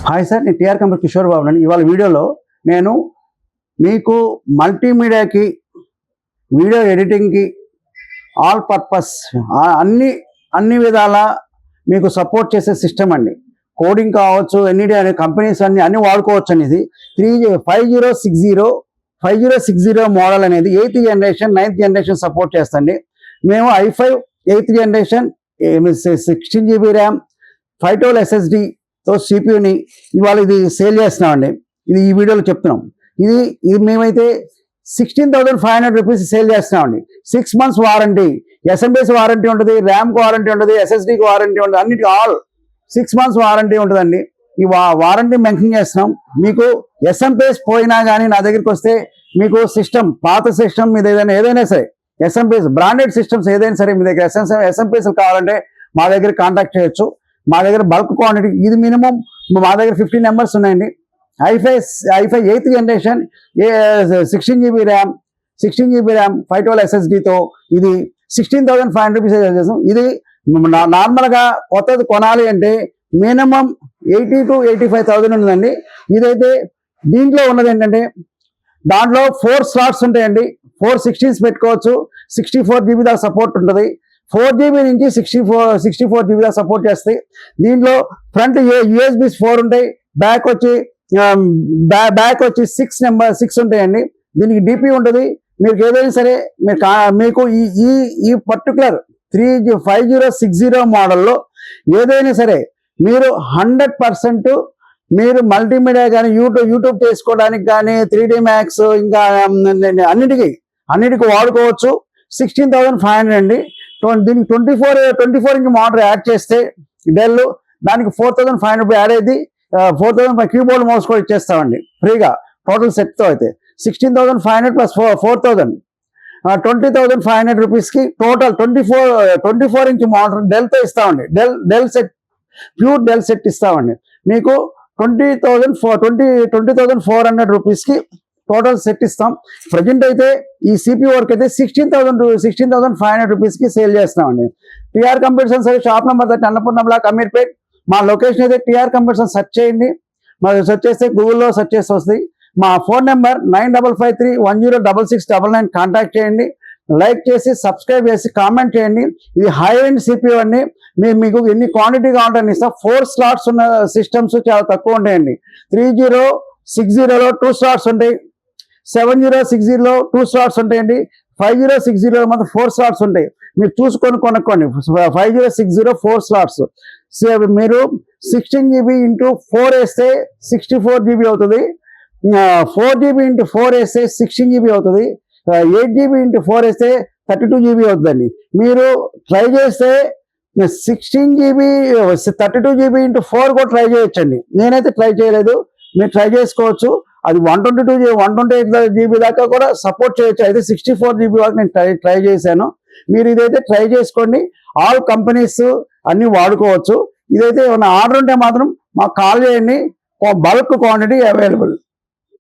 Hi sir, నేను TR company Kishore Babu అండి. ఇవాళ వీడియోలో నేను మీకు మల్టీమీడియాకి, వీడియో ఎడిటింగ్కి, ఆల్ పర్పస్ అన్ని విధాల మీకు సపోర్ట్ చేసే సిస్టమ్ అండి. కోడింగ్ కావచ్చు, ఎన్ఈడి అనే కంపెనీస్ అన్ని వాడుకోవచ్చు అనేది 5060 మోడల్ అనేది 8th generation 9th generation support చేస్తండి. మేము i5 8th generation 16 GB RAM 512 SSDతో సిపియూని ఇవాళ ఇది సేల్ చేస్తున్నామండి. ఇది ఈ వీడియోలో చెప్తున్నాం. ఇది మేమైతే 16,500 రూపీస్ సేల్ చేస్తున్నామండి. 6 months వారంటీ, ఎస్ఎంబీఎస్ వారంటీ ఉంటుంది, ర్యామ్కి వారంటీ ఉంటుంది, ఎస్ఎస్డికి వారంటీ ఉంటుంది, అన్నిటికీ ఆల్ 6 months వారంటీ ఉంటుందండి. ఈ వారంటీ మెన్షన్ చేస్తున్నాం. మీకు ఎస్ఎంపీఎస్ పోయినా కానీ నా దగ్గరికి వస్తే మీకు సిస్టమ్, పాత సిస్టమ్ మీద ఏదైనా సరే ఎస్ఎంపీఎస్ బ్రాండెడ్ సిస్టమ్స్ ఏదైనా సరే మీ దగ్గర ఎస్ఎంపీఎస్ కావాలంటే మా దగ్గర కాంటాక్ట్ చేయొచ్చు. మా దగ్గర బల్క్ క్వాంటిటీ, ఇది మినిమం మా దగ్గర 15 numbers ఉన్నాయండి. i5 8th generation 16 GB RAM 512 SSDతో ఇది 16,500 రూపీస్ చేసాం. ఇది నార్మల్గా కొత్తది కొనాలి అంటే మినిమం 80,000 to 85,000 ఉంటుందండి. ఇదైతే దీంట్లో ఉన్నది ఏంటంటే దాంట్లో 4 slots ఉంటాయండి. 4 16s పెట్టుకోవచ్చు. 64 GB దాకా సపోర్ట్ ఉంటుంది. 4 GB నుంచి 64 GB దాకా సపోర్ట్ చేస్తాయి. దీంట్లో ఫ్రంట్ USBs 4 ఉంటాయి, బ్యాక్ వచ్చి 6 ఉంటాయండి. దీనికి డిపి ఉంటుంది. మీకు ఏదైనా సరే మీకు ఈ పర్టికులర్ 5060 మోడల్లో ఏదైనా సరే మీరు 100% మీరు మల్టీమీడియా కానీ యూట్యూబ్ చేసుకోవడానికి కానీ 3D Max ఇంకా అన్నిటికీ వాడుకోవచ్చు. 16,500 అండి. దీనికి 24 ఇంచ్ మోడల్ యాడ్ చేస్తే డెల్ దానికి 4,500 యాడ్ అయింది. 4,000 కీబోర్డ్ మౌస్ కూడా ఇచ్చేస్తామండి ఫ్రీగా టోటల్ సెట్తో. అయితే 16,500 ప్లస్ 4,000 20,500 రూపీస్కి టోటల్ 24 ఇంచ్ మోడల్ డెల్తో ఇస్తామండి. Dell set, pure Dell set ఇస్తామండి. మీకు 20,400 రూపీస్కి టోటల్ సెట్ ఇస్తాం. ప్రజెంట్ అయితే ఈ సిపి వర్క్ అయితే 16,500 రూపీస్కి సేల్ చేస్తున్నామండి. TR computers shop number 30 Annapurna block, Ameerpet. మా లొకేషన్ అయితే టీఆర్ కంప్యూటర్స్ సెర్చ్ చేయండి. మరి సెర్చ్ చేస్తే గూగుల్లో సెర్చ్ చేసి వస్తాయి. మా ఫోన్ నెంబర్ 9553106699 కాంటాక్ట్ చేయండి. లైక్ చేసి సబ్స్క్రైబ్ చేసి కామెంట్ చేయండి. ఇది హై ఎండ్ సిపియూ అండి. మీకు ఎన్ని క్వాంటిటీ కావాలంటే ఇస్తాం. 4 slots ఉన్న సిస్టమ్స్ చాలా తక్కువ ఉంటాయండి. 3060లో 2 slots ఉంటాయి, 7060లో 2 slots ఉంటాయండి, 5060లో మాత్రం 4 slots ఉంటాయి. మీరు చూసుకొని కొనుక్కోండి. 5060 4 slots. మీరు 16 GB into 4 వేస్తే 64 GB అవుతుంది. 4 GB into 4 వేస్తే 16 GB అవుతుంది. 8 GB into 4 వేస్తే 32 GB అవుతుందండి. మీరు ట్రై చేస్తే 16 GB 32 GB into 4 కూడా ట్రై చేయొచ్చండి. నేనైతే ట్రై చేయలేదు, మీరు ట్రై చేసుకోవచ్చు. అది 128 GB దాకా కూడా సపోర్ట్ చేయొచ్చు. అయితే 64 GB వరకు నేను ట్రై చేశాను. మీరు ఇదైతే ట్రై చేసుకోండి. ఆల్ కంపెనీస్ అన్ని వాడుకోవచ్చు. ఇదైతే ఏమైనా ఆర్డర్ ఉంటే మాత్రం మాకు కాల్ చేయండి. Bulk quantity available.